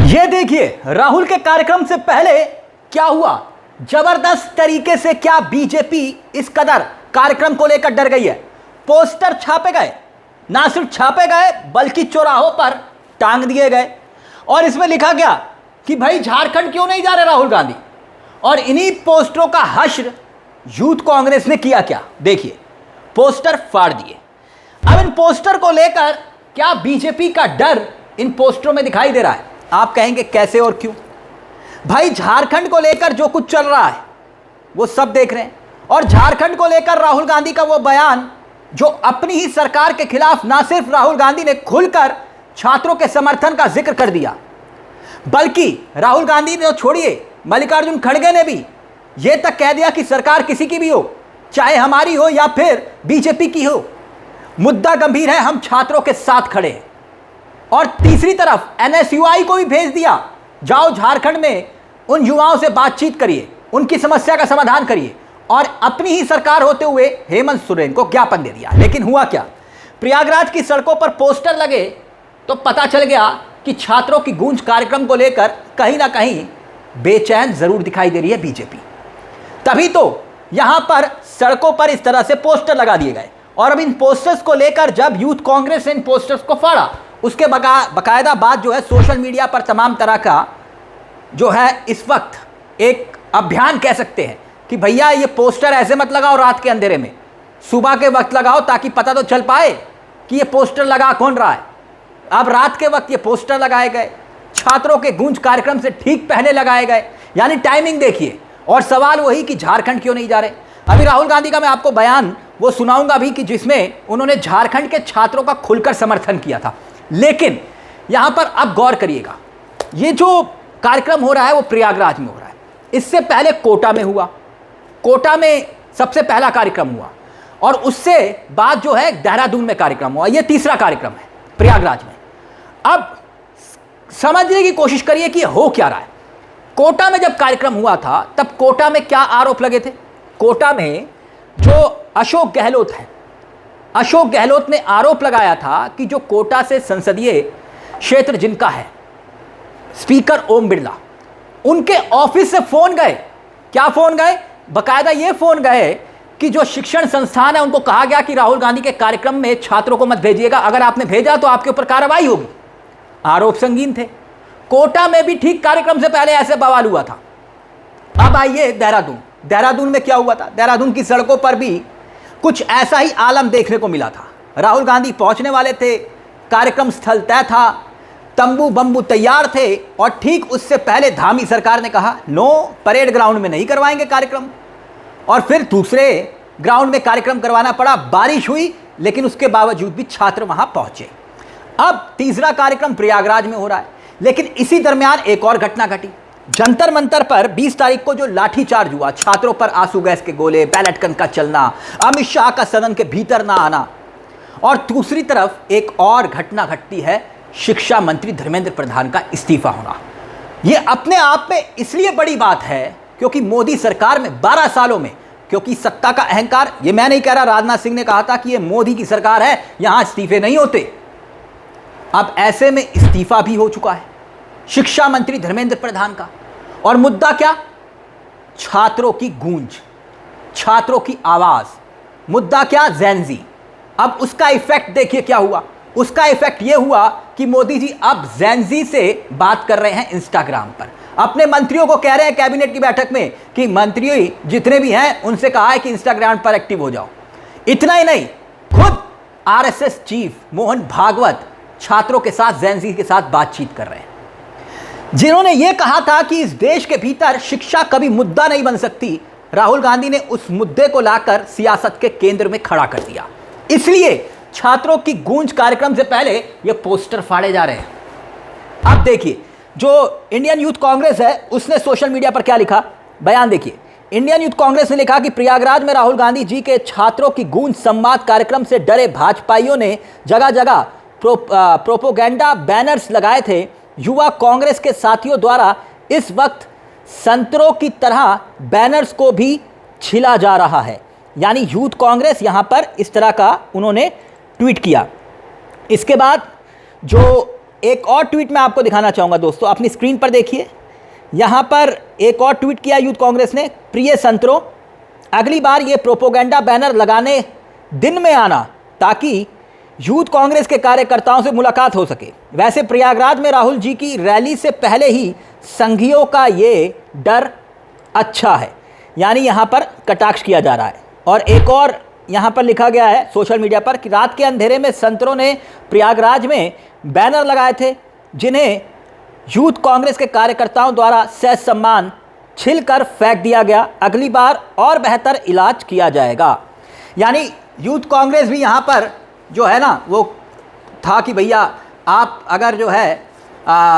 ये देखिए राहुल के कार्यक्रम से पहले क्या हुआ। जबरदस्त तरीके से क्या बीजेपी इस कदर कार्यक्रम को लेकर डर गई है। पोस्टर छापे गए, ना सिर्फ छापे गए बल्कि चौराहों पर टांग दिए गए और इसमें लिखा गया कि भाई झारखंड क्यों नहीं जा रहे राहुल गांधी। और इन्हीं पोस्टरों का हश्र यूथ कांग्रेस ने किया। क्या देखिए, पोस्टर फाड़ दिए। अब इन पोस्टर को लेकर क्या बीजेपी का डर इन पोस्टरों में दिखाई दे रहा है। आप कहेंगे कैसे और क्यों। भाई झारखंड को लेकर जो कुछ चल रहा है वो सब देख रहे हैं और झारखंड को लेकर राहुल गांधी का वो बयान जो अपनी ही सरकार के खिलाफ ना सिर्फ राहुल गांधी ने खुलकर छात्रों के समर्थन का जिक्र कर दिया, बल्कि राहुल गांधी ने छोड़िए मल्लिकार्जुन खड़गे ने भी ये तक कह दिया कि सरकार किसी की भी हो, चाहे हमारी हो या फिर बीजेपी की हो, मुद्दा गंभीर है, हम छात्रों के साथ खड़े हैं। और तीसरी तरफ एनएसयूआई को भी भेज दिया, जाओ झारखंड में उन युवाओं से बातचीत करिए, उनकी समस्या का समाधान करिए। और अपनी ही सरकार होते हुए हेमंत सोरेन को ज्ञापन दे दिया। लेकिन हुआ क्या, प्रयागराज की सड़कों पर पोस्टर लगे तो पता चल गया कि छात्रों की गूंज कार्यक्रम को लेकर कहीं ना कहीं बेचैन जरूर दिखाई दे रही है बीजेपी। तभी तो यहां पर सड़कों पर इस तरह से पोस्टर लगा दिए गए। और अब इन पोस्टर्स को लेकर जब यूथ कांग्रेस ने इन पोस्टर्स को फाड़ा, उसके बकायदा बात जो है सोशल मीडिया पर तमाम तरह का जो है इस वक्त एक अभियान कह सकते हैं कि भैया ये पोस्टर ऐसे मत लगाओ रात के अंधेरे में, सुबह के वक्त लगाओ ताकि पता तो चल पाए कि ये पोस्टर लगा कौन रहा है। अब रात के वक्त ये पोस्टर लगाए गए, छात्रों के गूंज कार्यक्रम से ठीक पहले लगाए गए, यानी टाइमिंग देखिए। और सवाल वही कि झारखंड क्यों नहीं जा रहे। अभी राहुल गांधी का मैं आपको बयान वो सुनाऊंगा भी कि जिसमें उन्होंने झारखंड के छात्रों का खुलकर समर्थन किया था। लेकिन यहां पर अब गौर करिएगा, ये जो कार्यक्रम हो रहा है वो प्रयागराज में हो रहा है। इससे पहले कोटा में हुआ, कोटा में सबसे पहला कार्यक्रम हुआ और उससे बाद जो है देहरादून में कार्यक्रम हुआ। ये तीसरा कार्यक्रम है प्रयागराज में। अब समझने की कोशिश करिए कि हो क्या रहा है। कोटा में जब कार्यक्रम हुआ था तब कोटा में क्या आरोप लगे थे। कोटा में जो अशोक गहलोत है, अशोक गहलोत ने आरोप लगाया था कि जो कोटा से संसदीय क्षेत्र जिनका है स्पीकर ओम बिरला, उनके ऑफिस से फोन गए। क्या फोन गए, बकायदा ये फोन गए कि जो शिक्षण संस्थान है उनको कहा गया कि राहुल गांधी के कार्यक्रम में छात्रों को मत भेजिएगा, अगर आपने भेजा तो आपके ऊपर कार्रवाई होगी। आरोप संगीन थे। कोटा में भी ठीक कार्यक्रम से पहले ऐसे बवाल हुआ था। अब आइए देहरादून। देहरादून में क्या हुआ था। देहरादून की सड़कों पर भी कुछ ऐसा ही आलम देखने को मिला था। राहुल गांधी पहुंचने वाले थे, कार्यक्रम स्थल तय था, तंबू बंबू तैयार थे और ठीक उससे पहले धामी सरकार ने कहा नो, परेड ग्राउंड में नहीं करवाएंगे कार्यक्रम। और फिर दूसरे ग्राउंड में कार्यक्रम करवाना पड़ा। बारिश हुई लेकिन उसके बावजूद भी छात्र वहां पहुंचे। अब तीसरा कार्यक्रम प्रयागराज में हो रहा है। लेकिन इसी दरमियान एक और घटना घटी। जंतर मंतर पर 20 तारीख को जो लाठीचार्ज हुआ, छात्रों पर आंसू गैस के गोले, बैलेट गन का चलना, अमित शाह का सदन के भीतर ना आना। और दूसरी तरफ एक और घटना घटती है, शिक्षा मंत्री धर्मेंद्र प्रधान का इस्तीफा होना। यह अपने आप में इसलिए बड़ी बात है क्योंकि मोदी सरकार में 12 सालों में, क्योंकि सत्ता का अहंकार, ये मैं नहीं कह रहा, राजनाथ सिंह ने कहा था कि यह मोदी की सरकार है, यहां इस्तीफे नहीं होते। अब ऐसे में इस्तीफा भी हो चुका है शिक्षा मंत्री धर्मेंद्र प्रधान का। और मुद्दा क्या, छात्रों की गूंज, छात्रों की आवाज। मुद्दा क्या, जेनजी। अब उसका इफेक्ट देखिए क्या हुआ। उसका इफेक्ट यह हुआ कि मोदी जी अब जेनजी से बात कर रहे हैं इंस्टाग्राम पर। अपने मंत्रियों को कह रहे हैं कैबिनेट की बैठक में कि मंत्री जितने भी हैं उनसे कहा है कि इंस्टाग्राम पर एक्टिव हो जाओ। इतना ही नहीं, खुद आरएसएस चीफ मोहन भागवत छात्रों के साथ, जेनजी के साथ बातचीत कर रहे हैं, जिन्होंने यह कहा था कि इस देश के भीतर शिक्षा कभी मुद्दा नहीं बन सकती। राहुल गांधी ने उस मुद्दे को लाकर सियासत के केंद्र में खड़ा कर दिया। इसलिए छात्रों की गूंज कार्यक्रम से पहले ये पोस्टर फाड़े जा रहे हैं। अब देखिए, जो इंडियन यूथ कांग्रेस है उसने सोशल मीडिया पर क्या लिखा, बयान देखिए। इंडियन यूथ कांग्रेस ने लिखा कि प्रयागराज में राहुल गांधी जी के छात्रों की गूंज संवाद कार्यक्रम से डरे भाजपाइयों ने जगह जगह प्रोपोगेंडा बैनर्स लगाए थे। युवा कांग्रेस के साथियों द्वारा इस वक्त संतरों की तरह बैनर्स को भी छिला जा रहा है। यानी यूथ कांग्रेस यहां पर इस तरह का उन्होंने ट्वीट किया। इसके बाद जो एक और ट्वीट मैं आपको दिखाना चाहूँगा दोस्तों, अपनी स्क्रीन पर देखिए। यहाँ पर एक और ट्वीट किया यूथ कांग्रेस ने, प्रिय संतरों, अगली बार ये प्रोपोगेंडा बैनर लगाने दिन में आना ताकि यूथ कांग्रेस के कार्यकर्ताओं से मुलाकात हो सके। वैसे प्रयागराज में राहुल जी की रैली से पहले ही संघियों का ये डर अच्छा है, यानी यहाँ पर कटाक्ष किया जा रहा है। और एक और यहाँ पर लिखा गया है सोशल मीडिया पर कि रात के अंधेरे में संतरों ने प्रयागराज में बैनर लगाए थे जिन्हें यूथ कांग्रेस के कार्यकर्ताओं द्वारा सह सम्मान छिल कर फेंक दिया गया। अगली बार और बेहतर इलाज किया जाएगा। यानी यूथ कांग्रेस भी यहाँ पर जो है ना वो था कि भैया आप अगर जो है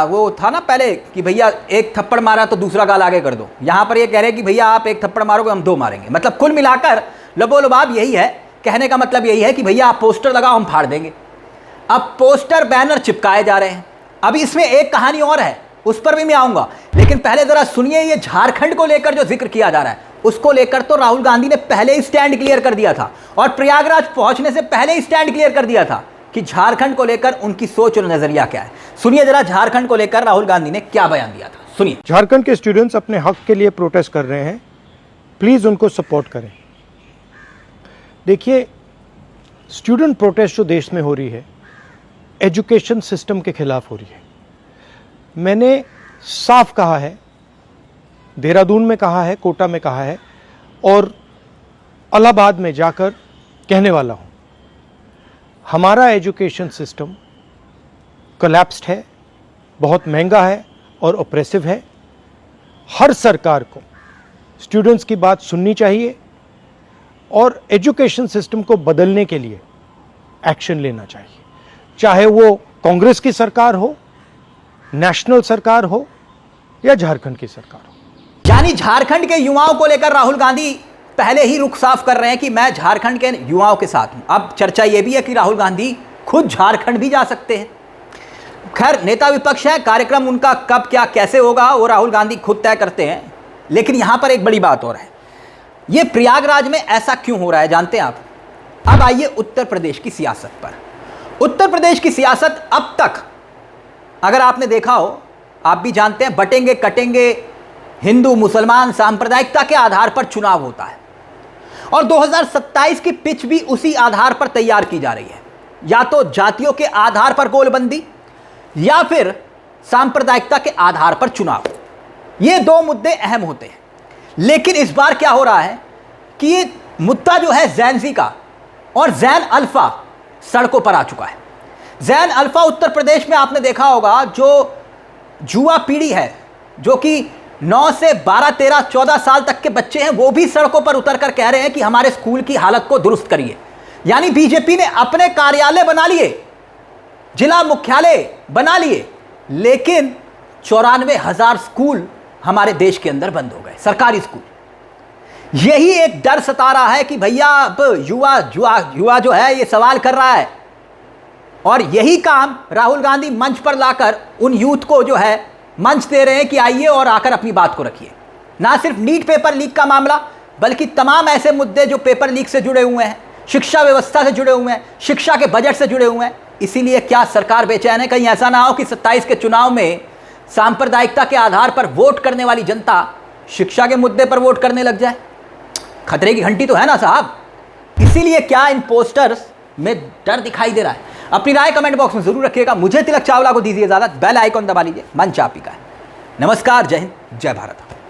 वो था ना पहले कि भैया एक थप्पड़ मारा तो दूसरा गाल आगे कर दो। यहाँ पर ये कह रहे हैं कि भैया आप एक थप्पड़ मारोगे हम दो मारेंगे। मतलब कुल मिलाकर लबोलबाब यही है, कहने का मतलब यही है कि भैया आप पोस्टर लगाओ हम फाड़ देंगे। अब पोस्टर बैनर चिपकाए जा रहे हैं। अभी इसमें एक कहानी और है, उस पर भी मैं आऊँगा, लेकिन पहले ज़रा सुनिए ये झारखंड को लेकर जो जिक्र किया जा रहा है उसको लेकर तो राहुल गांधी ने पहले ही स्टैंड क्लियर कर दिया था और प्रयागराज पहुंचने से पहले ही स्टैंड क्लियर कर दिया था कि झारखंड को लेकर उनकी सोच और नजरिया क्या है। सुनिए जरा झारखंड को लेकर राहुल गांधी ने क्या बयान दिया था, सुनिए। झारखंड के स्टूडेंट्स अपने हक के लिए प्रोटेस्ट कर रहे हैं, प्लीज उनको सपोर्ट करें। देखिए, स्टूडेंट प्रोटेस्ट जो देश में हो रही है एजुकेशन सिस्टम के खिलाफ हो रही है। मैंने साफ कहा है, देहरादून में कहा है, कोटा में कहा है और इलाहाबाद में जाकर कहने वाला हूं, हमारा एजुकेशन सिस्टम कोलैप्स्ड है, बहुत महंगा है और ऑप्रेसिव है। हर सरकार को स्टूडेंट्स की बात सुननी चाहिए और एजुकेशन सिस्टम को बदलने के लिए एक्शन लेना चाहिए, चाहे वो कांग्रेस की सरकार हो, नेशनल सरकार हो या झारखंड की सरकार हो। यानी झारखंड के युवाओं को लेकर राहुल गांधी पहले ही रुख साफ कर रहे हैं कि मैं झारखंड के युवाओं के साथ हूं। अब चर्चा यह भी है कि राहुल गांधी खुद झारखंड भी जा सकते हैं। खैर, नेता विपक्ष है, कार्यक्रम उनका कब क्या कैसे होगा वो राहुल गांधी खुद तय करते हैं। लेकिन यहां पर एक बड़ी बात और है, ये प्रयागराज में ऐसा क्यों हो रहा है जानते हैं आप? अब आइए उत्तर प्रदेश की सियासत पर। उत्तर प्रदेश की सियासत अब तक अगर आपने देखा हो, आप भी जानते हैं, बटेंगे कटेंगे, हिंदू मुसलमान सांप्रदायिकता के आधार पर चुनाव होता है और 2027 की पिच भी उसी आधार पर तैयार की जा रही है। या तो जातियों के आधार पर गोलबंदी या फिर सांप्रदायिकता के आधार पर चुनाव। ये दो मुद्दे अहम होते हैं। लेकिन इस बार क्या हो रहा है कि ये मुद्दा जो है जैन ज़ी का और जैन अल्फा सड़कों पर आ चुका है। जैन अल्फा उत्तर प्रदेश में आपने देखा होगा, जो युवा पीढ़ी है जो कि 9 से 12, 13, 14 साल तक के बच्चे हैं, वो भी सड़कों पर उतरकर कह रहे हैं कि हमारे स्कूल की हालत को दुरुस्त करिए। यानी बीजेपी ने अपने कार्यालय बना लिए, जिला मुख्यालय बना लिए, लेकिन 94,000 स्कूल हमारे देश के अंदर बंद हो गए, सरकारी स्कूल। यही एक डर सता रहा है कि भैया अब युवा जो है ये सवाल कर रहा है और यही काम राहुल गांधी मंच पर लाकर उन यूथ को जो है मंच दे रहे हैं कि आइए और आकर अपनी बात को रखिए। ना सिर्फ नीट पेपर लीक का मामला, बल्कि तमाम ऐसे मुद्दे जो पेपर लीक से जुड़े हुए हैं, शिक्षा व्यवस्था से जुड़े हुए हैं, शिक्षा के बजट से जुड़े हुए हैं। इसीलिए क्या सरकार बेचैन है कहीं ऐसा ना हो कि 27 के चुनाव में सांप्रदायिकता के आधार पर वोट करने वाली जनता शिक्षा के मुद्दे पर वोट करने लग जाए। खतरे की घंटी तो है ना साहब। इसीलिए क्या इन पोस्टर्स में डर दिखाई दे रहा है? अपनी राय कमेंट बॉक्स में जरूर रखिएगा। मुझे तिलक चावला को दीजिए इजाजत। बेल आइकॉन दबा लीजिए। मंच आप ही का है। नमस्कार, जय हिंद, जय भारत।